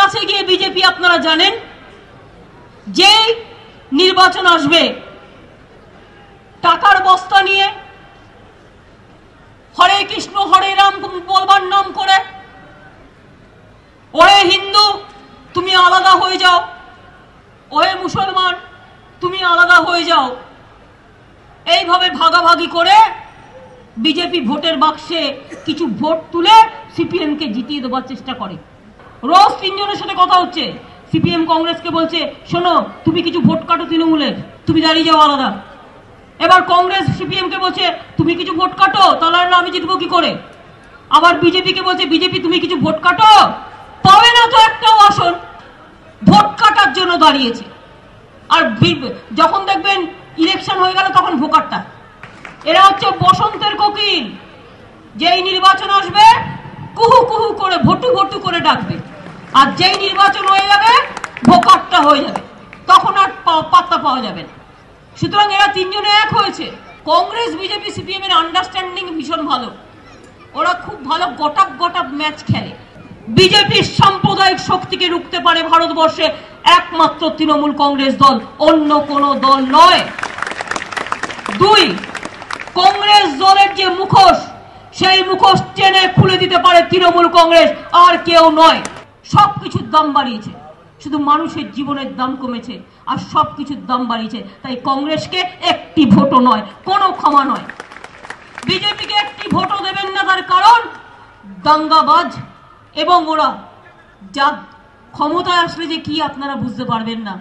কাছে গিয়ে বিজেপি আপনারা জানেন যে নির্বাচন আসবে টাকার বস্তা নিয়ে হরে কৃষ্ণ হরে রাম বলবার নাম করে ওহে হিন্দু তুমি আলাদা হয়ে যাও, ওহে মুসলমান তুমি আলাদা হয়ে যাও, এইভাবে ভাগাভাগি করে বিজেপি ভোটের বাক্সে কিছু ভোট তুলে সিপিএম কে জিতিয়ে দেওয়ার চেষ্টা করে। রোজ তিনজনের সাথে কথা হচ্ছে, সিপিএম কংগ্রেসকে বলছে শোনো তুমি কিছু ভোট কাটো তৃণমূলের, তুমি দাঁড়িয়ে যাও আলাদা। এবার কংগ্রেস সিপিএম কে বলছে তুমি কিছু ভোট কাটো, তাহলে আমি জিতবো কি করে। আবার বিজেপি কে বলছে বিজেপি তুমি কিছু ভোট কাটো, পাবে না তো একটাও আসন, ভোট কাটার জন্য দাঁড়িয়েছে। আর যখন দেখবেন ইলেকশন হয়ে গেল তখন ভোকারটা। এরা হচ্ছে বসন্তের কোকিল, যেই নির্বাচন আসবে কুহু কুহু করে ভটু ভটু করে ডাকবে, আর যেই নির্বাচন হয়ে যাবে ভোকারটা হয়ে যাবে, তখন আর পাত্তা পাওয়া যাবে না। সুতরাং এরা তিনজনে এক হয়েছে। কংগ্রেস বিজেপি সিপিএম এর আন্ডারস্ট্যান্ডিং ভীষণ ভালো, ওরা খুব ভালো গটাপ গটাপ ম্যাচ খেলে। বিজেপির সাম্প্রদায়িক শক্তিকে রুখতে পারে ভারতবর্ষে একমাত্র তৃণমূল কংগ্রেস দল, অন্য কোনো দল নয়। দুই, কংগ্রেস দলের যে মুখোশ, সেই মুখোশ টেনে খুলে দিতে পারে তৃণমূল কংগ্রেস, আর কেউ নয়। সবকিছুর দাম বাড়িয়েছে, শুধু মানুষের জীবনের দাম কমেছে, আর সবকিছুর দাম বাড়িয়েছে। তাই কংগ্রেসকে একটি ভোটও নয়, কোনো ক্ষমা নয়। বিজেপিকে একটি ভোটও দেবেন না, তার কারণ দাঙ্গাবাজ, এবং ওরা যা ক্ষমতায় আসলে যে কি আপনারা বুঝতে পারবেন না।